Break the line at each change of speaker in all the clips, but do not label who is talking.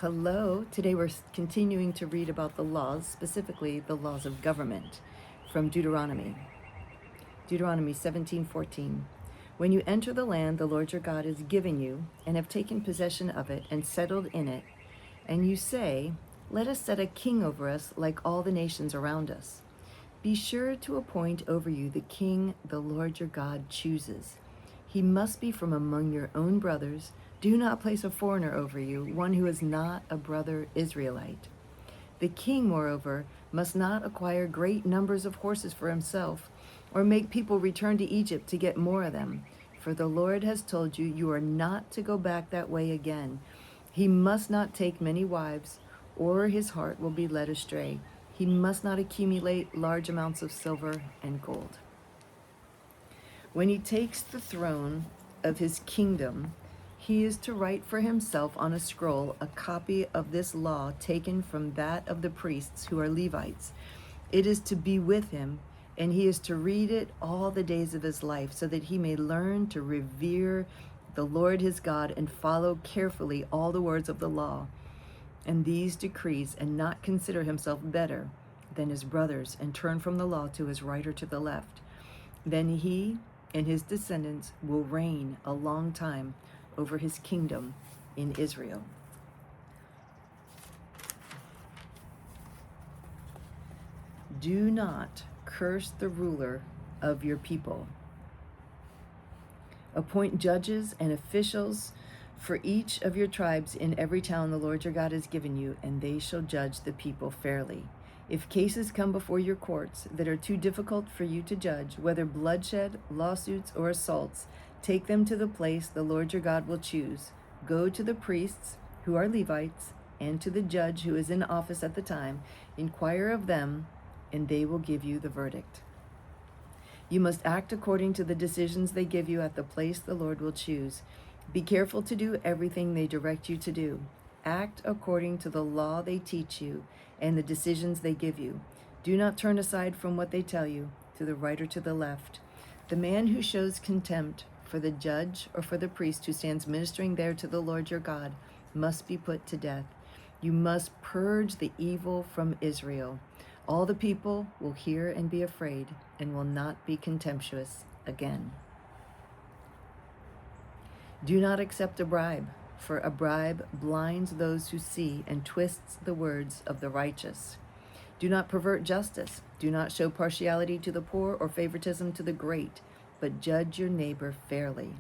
Hello. Today we're continuing to read about the laws, specifically the laws of government, from Deuteronomy. Deuteronomy 17:14. When you enter the land the Lord your God is giving you, and have taken possession of it and settled in it, and you say, "Let us set a king over us like all the nations around us," be sure to appoint over you the king the Lord your God chooses. He must be from among your own brothers. Do not place a foreigner over you, one who is not a brother Israelite. The king, moreover, must not acquire great numbers of horses for himself, or make people return to Egypt to get more of them. For the Lord has told you, you are not to go back that way again. He must not take many wives, or his heart will be led astray. He must not accumulate large amounts of silver and gold. When he takes the throne of his kingdom, he is to write for himself on a scroll a copy of this law taken from that of the priests who are Levites. It is to be with him, and he is to read it all the days of his life, so that he may learn to revere the Lord his God and follow carefully all the words of the law and these decrees, and not consider himself better than his brothers, and turn from the law to his right or to the left. Then he and his descendants will reign a long time over his kingdom in Israel. Do not curse the ruler of your people. Appoint judges and officials for each of your tribes in every town the Lord your God has given you, and they shall judge the people fairly. If cases come before your courts that are too difficult for you to judge, whether bloodshed, lawsuits, or assaults, take them to the place the Lord your God will choose. Go to the priests, who are Levites, and to the judge who is in office at the time. Inquire of them, and they will give you the verdict. You must act according to the decisions they give you at the place the Lord will choose. Be careful to do everything they direct you to do. Act according to the law they teach you and the decisions they give you. Do not turn aside from what they tell you, to the right or to the left. The man who shows contempt for the judge or for the priest who stands ministering there to the Lord your God must be put to death. You must purge the evil from Israel. All the people will hear and be afraid, and will not be contemptuous again. Do not accept a bribe, for a bribe blinds those who see and twists the words of the righteous. Do not pervert justice. Do not show partiality to the poor or favoritism to the great, but judge your neighbor fairly.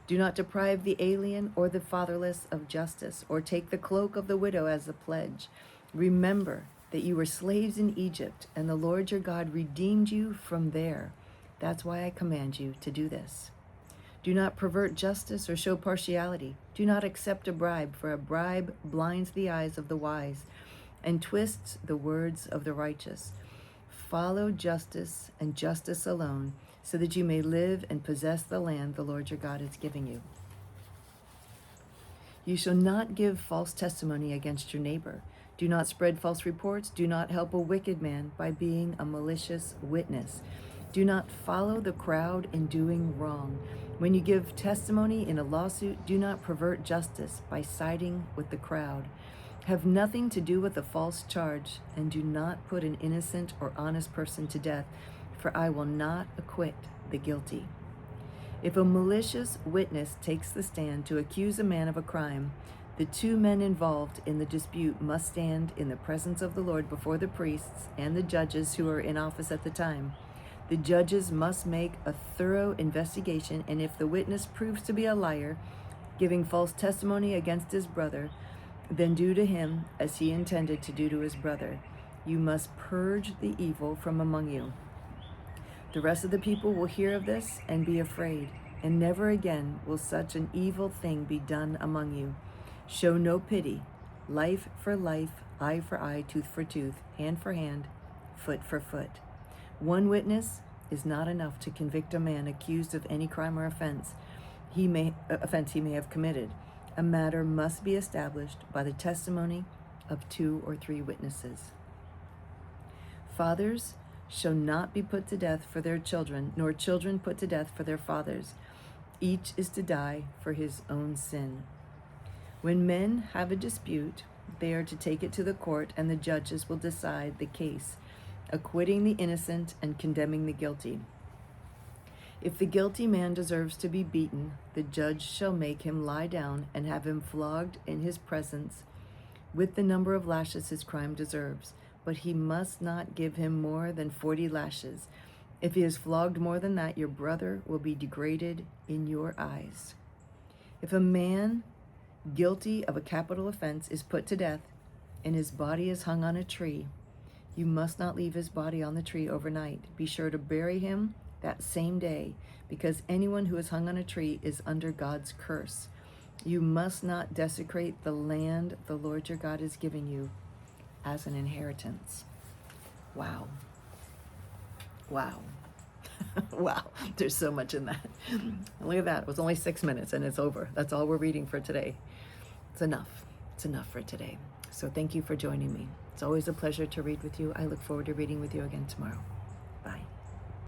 Do not deprive the alien or the fatherless of justice, or take the cloak of the widow as a pledge. Remember that you were slaves in Egypt, and the Lord your God redeemed you from there. That's why I command you to do this. Do not pervert justice or show partiality. Do not accept a bribe, for a bribe blinds the eyes of the wise and twists the words of the righteous. Follow justice and justice alone, so that you may live and possess the land the Lord your God is giving you. You shall not give false testimony against your neighbor. Do not spread false reports. Do not help a wicked man by being a malicious witness. Do not follow the crowd in doing wrong. When you give testimony in a lawsuit, do not pervert justice by siding with the crowd. Have nothing to do with a false charge, and do not put an innocent or honest person to death, for I will not acquit the guilty. If a malicious witness takes the stand to accuse a man of a crime, the two men involved in the dispute must stand in the presence of the Lord before the priests and the judges who are in office at the time. The judges must make a thorough investigation, and if the witness proves to be a liar, giving false testimony against his brother, then do to him as he intended to do to his brother. You must purge the evil from among you. The rest of the people will hear of this and be afraid, and never again will such an evil thing be done among you. Show no pity. Life for life, eye for eye, tooth for tooth, hand for hand, foot for foot. One witness is not enough to convict a man accused of any crime or offense he may have committed. A matter must be established by the testimony of 2 or 3 witnesses. Fathers shall not be put to death for their children, nor children put to death for their fathers. Each is to die for his own sin. When men have a dispute, they are to take it to the court, and the judges will decide the case, acquitting the innocent and condemning the guilty. If the guilty man deserves to be beaten, the judge shall make him lie down and have him flogged in his presence with the number of lashes his crime deserves. But he must not give him more than 40 lashes. If he is flogged more than that, your brother will be degraded in your eyes. If a man guilty of a capital offense is put to death and his body is hung on a tree, you must not leave his body on the tree overnight. Be sure to bury him that same day, because anyone who is hung on a tree is under God's curse. You must not desecrate the land the Lord your God is giving you as an inheritance. Wow. Wow. Wow. There's so much in that. Look at that. It was only 6 minutes and it's over. That's all we're reading for today. It's enough. It's enough for today. So thank you for joining me. It's always a pleasure to read with you. I look forward to reading with you again tomorrow.